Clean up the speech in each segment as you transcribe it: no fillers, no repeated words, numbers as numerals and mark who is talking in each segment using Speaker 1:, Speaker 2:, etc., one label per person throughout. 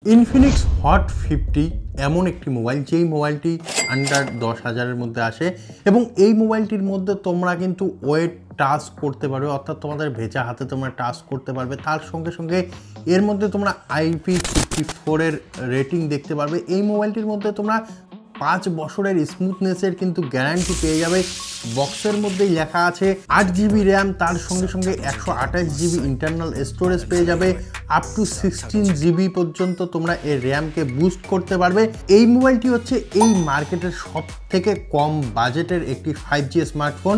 Speaker 1: Infinix hot 50 এমন একটি mobile যেই মোবাইলটি আন্ডার 10,000-এর মধ্যে আসে এবং এই মোবাইলটির মধ্যে তোমরা কিন্তু ওয়েট টাচ করতে পারবে, অর্থাৎ তোমাদের ভেজা হাতে তোমরা টাচ করতে পারবে। তার সঙ্গে সঙ্গে এর মধ্যে তোমরা IP54 এর রেটিং দেখতে পারবে। এই মোবাইলটির মধ্যে তোমরা 5 বছরের স্মুথনেসের কিন্তু গ্যারান্টি পেয়ে যাবে। বক্সের মধ্যেই লেখা আছে 8 জিবি র্যাম, তার সঙ্গে সঙ্গে 128 জিবি ইন্টারনাল স্টোরেজ পেয়ে যাবে। আপ টু 16 জিবি পর্যন্ত তোমরা এর র্যামকে বুস্ট করতে পারবে। এই মোবাইলটি হচ্ছে এই মার্কেটের সব থেকে কম বাজেটের একটি 5G স্মার্টফোন,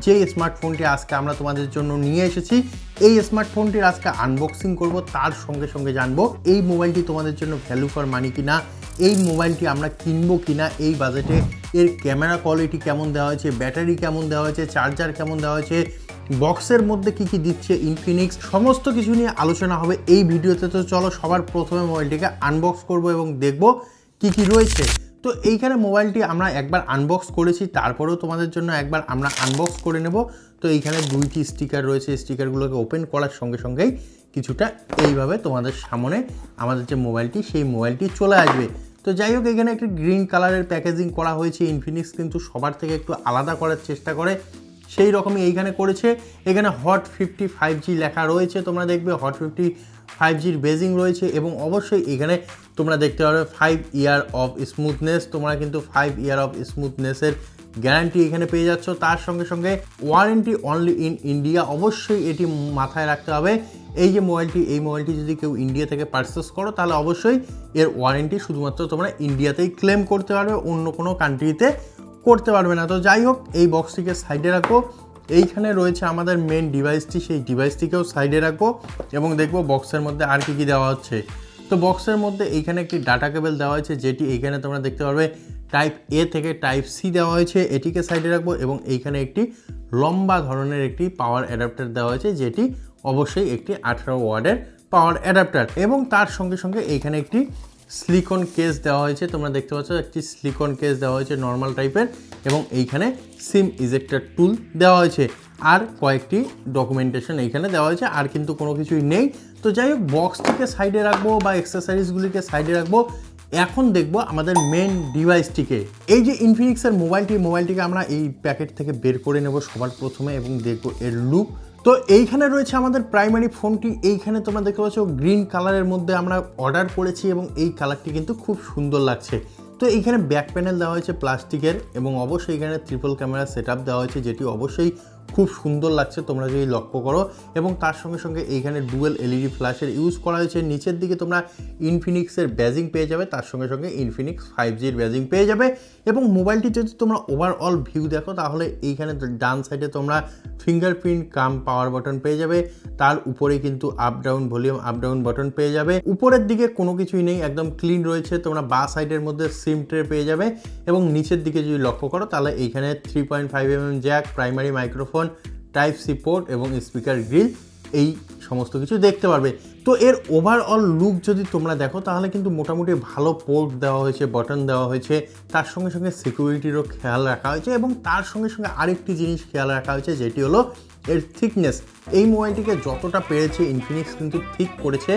Speaker 1: যেই স্মার্টফোনটি আজকে আমরা তোমাদের জন্য নিয়ে এসেছি। এই স্মার্টফোনটির আজকে আনবক্সিং করব, তার সঙ্গে সঙ্গে জানবো এই মোবাইলটি তোমাদের জন্য ভ্যালু ফর মানি কিনা, এই মোবাইলটি আমরা কিনবো কিনা এই বাজেটে, এর ক্যামেরা কোয়ালিটি কেমন দেওয়া হয়েছে, ব্যাটারি কেমন দেওয়া হয়েছে, চার্জার কেমন দেওয়া হয়েছে, বক্সের মধ্যে কি কি দিচ্ছে ইনফিনিক্স, সমস্ত কিছু নিয়ে আলোচনা হবে এই ভিডিওতে। তো চলো সবার প্রথমে মোবাইলটিকে আনবক্স করব এবং দেখব কি কি রয়েছে। তো এইখানে মোবাইলটি আমরা একবার আনবক্স করেছি, তারপরেও তোমাদের জন্য একবার আমরা আনবক্স করে নেব। তো এইখানে 2টি স্টিকার রয়েছে, স্টিকারগুলোকে ওপেন করার সঙ্গে সঙ্গেই কিছুটা এইভাবে তোমাদের সামনে আমাদের যে মোবাইলটি সেই মোবাইলটি চলে আসবে। তো যাই হোক, এখানে একটি গ্রিন কালারের প্যাকেজিং করা হয়েছে। ইনফিনিক্স কিন্তু সবার থেকে একটু আলাদা করার চেষ্টা করে, সেই রকমই এইখানে করেছে। এখানে হট 50 5G লেখা রয়েছে, তোমরা দেখবে হট 50 5Gর বেজিং রয়েছে এবং অবশ্যই এখানে তোমরা দেখতে পারবে 5 ইয়ার অফ স্মুথনেস, তোমরা কিন্তু 5 ইয়ার অফ স্মুথনেসের গ্যারান্টি এখানে পেয়ে যাচ্ছ। তার সঙ্গে সঙ্গে ওয়ারেন্টি অনলি ইন ইন্ডিয়া, অবশ্যই এটি মাথায় রাখতে হবে। এই যে মোবাইলটি, এই মোবাইলটি যদি কেউ ইন্ডিয়া থেকে পারচেস করো তাহলে অবশ্যই এর ওয়ারেন্টি শুধুমাত্র তোমরা ইন্ডিয়াতেই ক্লেম করতে পারবে, অন্য কোনো কান্ট্রিতে করতে পারবে না। তো যাই হোক, এই বক্সটিকে সাইডে রাখবো। এইখানে রয়েছে আমাদের মেন ডিভাইসটি, সেই ডিভাইসটিকেও সাইডে রাখবো এবং দেখবো বক্সের মধ্যে আর কি কি দেওয়া হচ্ছে। তো বক্সের মধ্যে এইখানে একটি ডাটা কেবল দেওয়া হয়েছে, যেটি এইখানে তোমরা দেখতে পারবে টাইপ এ থেকে টাইপ সি দেওয়া হয়েছে, এটিকে সাইডে রাখবো। এবং এইখানে একটি লম্বা ধরনের একটি পাওয়ার অ্যাডাপ্টার দেওয়া হয়েছে, যেটি অবশ্যই একটি 18 ওয়াটের পাওয়ার অ্যাডাপ্টার। এবং তার সঙ্গে সঙ্গে এইখানে একটি সিলিকন কেস দেওয়া হয়েছে, তোমরা দেখতে পাচ্ছ একটি সিলিকন কেস দেওয়া হয়েছে নর্মাল টাইপের। এবং এইখানে সিম ইজেক্টর টুল দেওয়া হয়েছে, আর কয়েকটি ডকুমেন্টেশন এইখানে দেওয়া হয়েছে, আর কিন্তু কোনো কিছুই নেই। তো যাই হোক, বক্সটিকে সাইডে রাখবো বা অ্যাক্সেসরিজগুলিকে সাইডে রাখবো। এখন দেখবো আমাদের মেন ডিভাইসটিকে। এই যে ইনফিনিক্সের মোবাইলটিকে আমরা এই প্যাকেট থেকে বের করে নেব সবার প্রথমে এবং দেখবো এর লুক। তো এইখানে রয়েছে আমাদের প্রাইমারি ফোনটি। এইখানে তোমরা দেখতে পাচ্ছ গ্রিন কালারের মধ্যে আমরা অর্ডার করেছি এবং এই কালারটি কিন্তু খুব সুন্দর লাগছে। তো এইখানে ব্যাক প্যানেল দেওয়া হয়েছে প্লাস্টিকের এবং অবশ্যই এখানে ট্রিপল ক্যামেরা সেটআপ দেওয়া হয়েছে, যেটি অবশ্যই খুব সুন্দর লাগছে তোমরা যদি লক্ষ্য করো। এবং তার সঙ্গে সঙ্গে এইখানে ডুয়েল এলইডি ফ্ল্যাশের ইউজ করা হয়েছে। নিচের দিকে তোমরা ইনফিনিক্সের ব্যাজিং পেয়ে যাবে, তার সঙ্গে সঙ্গে ইনফিনিক্স 5Gর ব্যাজিং পেয়ে যাবে। এবং মোবাইলটি যদি তোমরা ওভারঅল ভিউ দেখো তাহলে এইখানে ডান সাইডে তোমরা ফিঙ্গারপ্রিন্ট কাম পাওয়ার বাটন পেয়ে যাবে, তার উপরে কিন্তু up down volume up down button পেয়ে যাবে। উপরের দিকে কোনো কিছুই নেই, একদম ক্লিন রয়েছে। তোমরা বাঁ সাইডের মধ্যে সিম ট্রে পেয়ে যাবে এবং নিচের দিকে যদি লক্ষ্য করো তাহলে এইখানে 3.5mm jack, primary microphone, type C port এবং স্পিকার গ্রিল, এই সমস্ত কিছু দেখতে পারবে। তো এর ওভারঅল লুক যদি তোমরা দেখো তাহলে কিন্তু মোটামুটি ভালো পোর্ট দেওয়া হয়েছে, বাটন দেওয়া হয়েছে, তার সঙ্গে সঙ্গে সিকিউরিটিরও খেয়াল রাখা হয়েছে। এবং তার সঙ্গে সঙ্গে আরেকটি জিনিস খেয়াল রাখা হয়েছে, যেটি হলো এর থিকনেস। এই মোবাইলটিকে যতটা পেরেছে ইনফিনিক্স কিন্তু ঠিক করেছে।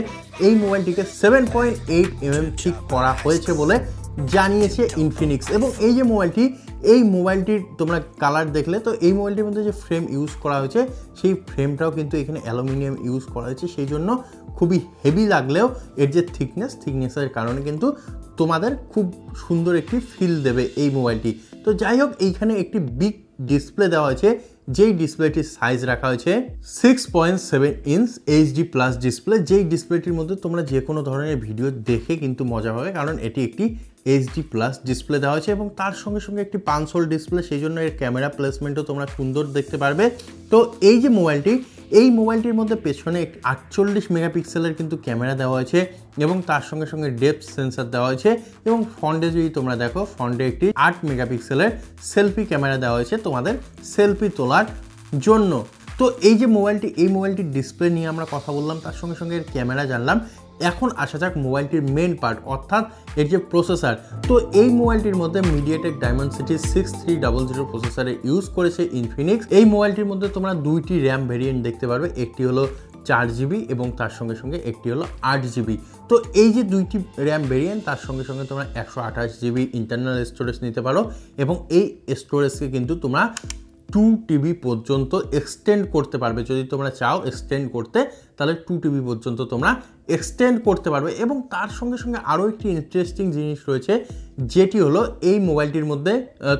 Speaker 1: এই মোবাইলটিকে 7.8mm ঠিক করা হয়েছে বলে জানিয়েছে ইনফিনিক্স। এবং এই যে মোবাইলটির তোমরা কালার দেখলে, তো এই মোবাইলটির মধ্যে যে ফ্রেম ইউজ করা হয়েছে সেই ফ্রেমটাও কিন্তু এখানে অ্যালুমিনিয়াম ইউজ করা হয়েছে, সেই জন্য খুবই হেভি লাগলেও এর যে থিকনেসের কারণে কিন্তু তোমাদের খুব সুন্দর একটি ফিল দেবে এই মোবাইলটি। তো যাই হোক, এইখানে একটি বিগ ডিসপ্লে দেওয়া হয়েছে, যেই ডিসপ্লেটির সাইজ রাখা হয়েছে 6.7 ইঞ্চ HD+ ডিসপ্লে। যেই ডিসপ্লেটির মধ্যে তোমরা যে কোনো ধরনের ভিডিও দেখে কিন্তু মজা পাবে, কারণ এটি একটি HD+ ডিসপ্লে দেওয়া হয়েছে। এবং তার সঙ্গে সঙ্গে একটি পাঞ্চ হোল ডিসপ্লে, সেই জন্য এর ক্যামেরা প্লেসমেন্টও তোমরা সুন্দর দেখতে পারবে। তো এই যে এই মোবাইলটির মধ্যে পেছনে 48 মেগাপিক্সেলের কিন্তু ক্যামেরা দেওয়া হয়েছে এবং তার সঙ্গে সঙ্গে ডেপথ সেন্সার দেওয়া হয়েছে। এবং ফ্রন্টে যদি তোমরা দেখো, ফ্রন্টে একটি 8 মেগাপিক্সেলের সেলফি ক্যামেরা দেওয়া হয়েছে তোমাদের সেলফি তোলার জন্য। তো এই যে মোবাইলটির ডিসপ্লে নিয়ে আমরা কথা বললাম, তার সঙ্গে সঙ্গে এর ক্যামেরা জানলাম। এখন আসা যাক মোবাইলটির মেন পার্ট, অর্থাৎ এর যে প্রসেসর। তো এই মোবাইলটির মধ্যে মিডিয়াটেক ডায়মেনসিটি 6300 প্রসেসরে ইউজ করেছে ইনফিনিক্স। এই মোবাইলটির মধ্যে তোমরা 2টি র্যাম ভেরিয়েন্ট দেখতে পারবে, একটি হলো 4GB এবং তার সঙ্গে সঙ্গে একটি হলো 8GB। তো এই যে দুইটি র্যাম ভেরিয়েন্ট, তার সঙ্গে সঙ্গে তোমরা 128GB ইন্টারনাল স্টোরেজ নিতে পারো এবং এই স্টোরেজকে কিন্তু তোমরা 2TB পর্যন্ত এক্সটেন্ড করতে পারবে। যদি তোমরা চাও এক্সটেন্ড করতে, তাহলে 2TB পর্যন্ত তোমরা এক্সটেন্ড করতে পারবে। এবং তার সঙ্গে সঙ্গে আরও একটি ইন্টারেস্টিং জিনিস রয়েছে, যেটি হলো এই মোবাইলটির মধ্যে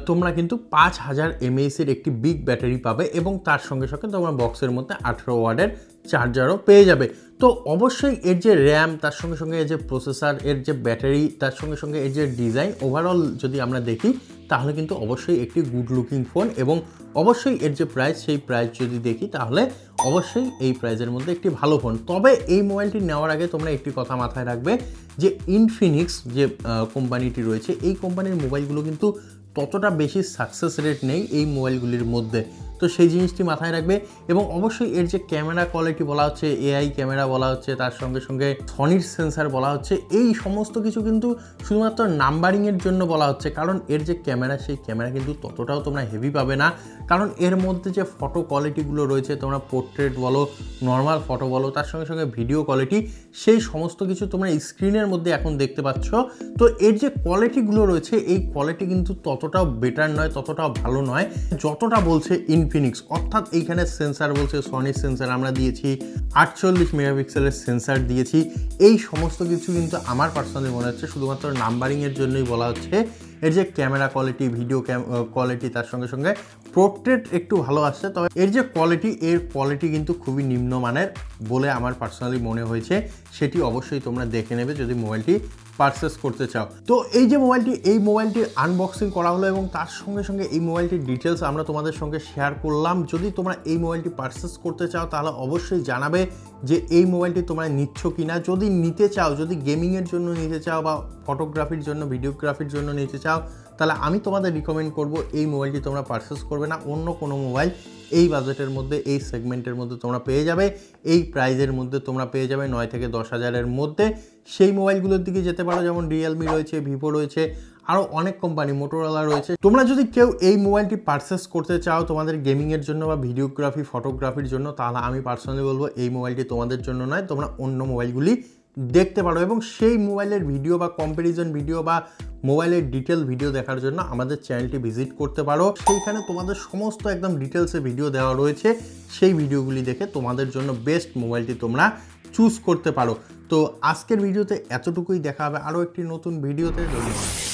Speaker 1: তোমরা কিন্তু 5000 mAh একটি বিগ ব্যাটারি পাবে এবং তার সঙ্গে সঙ্গে তোমরা বক্সের মধ্যে 18 ওয়াটের চার্জারও পেয়ে যাবে। তো অবশ্যই এর যে র্যাম, তার সঙ্গে সঙ্গে এর যে প্রসেসর, এর যে ব্যাটারি, তার সঙ্গে সঙ্গে এর যে ডিজাইন, ওভারঅল যদি আমরা দেখি তাহলে কিন্তু অবশ্যই একটি গুড লুকিং ফোন। এবং অবশ্যই এর যে প্রাইস, সেই প্রাইস যদি দেখি তাহলে অবশ্যই এই প্রাইসের মধ্যে একটি ভালো ফোন। তবে এই মোবাইলটি নেওয়ার আগে তোমরা একটি কথা মাথায় রাখবে যে ইনফিনিক্স যে কোম্পানিটি রয়েছে, এই কোম্পানির মোবাইলগুলো কিন্তু ততটা বেশি সাকসেস রেট নেই এই মোবাইলগুলির মধ্যে। তো সেই জিনিসটি মাথায় রাখবে। এবং অবশ্যই এর যে ক্যামেরা কোয়ালিটি বলা হচ্ছে, এআই ক্যামেরা বলা হচ্ছে, তার সঙ্গে সঙ্গে সনির সেন্সার বলা হচ্ছে, এই সমস্ত কিছু কিন্তু শুধুমাত্র নাম্বারিংয়ের জন্য বলা হচ্ছে। কারণ এর যে ক্যামেরা, সেই ক্যামেরা কিন্তু ততটাও তোমরা হেভি পাবে না। কারণ এর মধ্যে যে ফটো কোয়ালিটিগুলো রয়েছে, তোমরা পোর্ট্রেট বলো, নর্মাল ফটো বলো, তার সঙ্গে সঙ্গে ভিডিও কোয়ালিটি, সেই সমস্ত কিছু তোমরা স্ক্রিনের মধ্যে এখন দেখতে পাচ্ছ। তো এর যে কোয়ালিটিগুলো রয়েছে, এই কোয়ালিটি কিন্তু ততটাও বেটার নয়, ততটাও ভালো নয় যতটা বলছে ইনফিনিক্স। অর্থাৎ এইখানে সেন্সার বলছে সনির সেন্সার আমরা দিয়েছি, 48 মেগাপিক্সেলের সেন্সার দিয়েছি। এই সমস্ত কিছু কিন্তু আমার পার্সোনালি মনে হচ্ছে শুধুমাত্র নাম্বারিংয়ের জন্যই বলা হচ্ছে। এর যে ক্যামেরা কোয়ালিটি, ভিডিও কোয়ালিটি, তার সঙ্গে সঙ্গে পোর্ট্রেট একটু ভালো আসছে, তবে এর যে কোয়ালিটি, এর কোয়ালিটি কিন্তু খুবই নিম্নমানের বলে আমার পার্সোনালি মনে হয়েছে। সেটি অবশ্যই তোমরা দেখে নেবে যদি মোবাইলটি পারচেস করতে চাও। তো এই যে মোবাইলটি, এই মোবাইলটির আনবক্সিং করা হলো এবং তার সঙ্গে সঙ্গে এই মোবাইলটির ডিটেলস আমরা তোমাদের সঙ্গে শেয়ার করলাম। যদি তোমরা এই মোবাইলটি পারচেস করতে চাও তাহলে অবশ্যই জানাবে যে এই মোবাইলটি তোমরা নিচ্ছ কি না। যদি নিতে চাও, যদি গেমিংয়ের জন্য নিতে চাও বা ফটোগ্রাফির জন্য, ভিডিওগ্রাফির জন্য নিতে চাও, তাহলে আমি তোমাদের রিকমেন্ড করব এই মোবাইলটি তোমরা পারচেস করবে না। অন্য কোনো মোবাইল এই বাজেটের মধ্যে, এই সেগমেন্টের মধ্যে তোমরা পেয়ে যাবে, এই প্রাইজের মধ্যে তোমরা পেয়ে যাবে 9 থেকে 10 হাজারের মধ্যে। সেই মোবাইলগুলোর দিকে যেতে পারো, যেমন রিয়েলমি রয়েছে, ভিভো রয়েছে, আরও অনেক কোম্পানি, মোটোরোলা রয়েছে। তোমরা যদি কেউ এই মোবাইলটি পারচেস করতে চাও তোমাদের গেমিংয়ের জন্য বা ভিডিওগ্রাফি, ফটোগ্রাফির জন্য, তাহলে আমি পার্সোনালি বলবো এই মোবাইলটি তোমাদের জন্য নয়, তোমরা অন্য মোবাইলগুলি দেখতে পারো। এবং সেই মোবাইলের ভিডিও বা কম্প্যারিজন ভিডিও বা মোবাইলের ডিটেল ভিডিও দেখার জন্য আমাদের চ্যানেলটি ভিজিট করতে পারো। সেইখানে তোমাদের সমস্ত একদম ডিটেলসে ভিডিও দেওয়া রয়েছে। সেই ভিডিওগুলি দেখে তোমাদের জন্য বেস্ট মোবাইলটি তোমরা চুজ করতে পারো। তো আজকের ভিডিওতে এতটুকুই, দেখা হবে আরও একটি নতুন ভিডিওতে। ধন্যবাদ।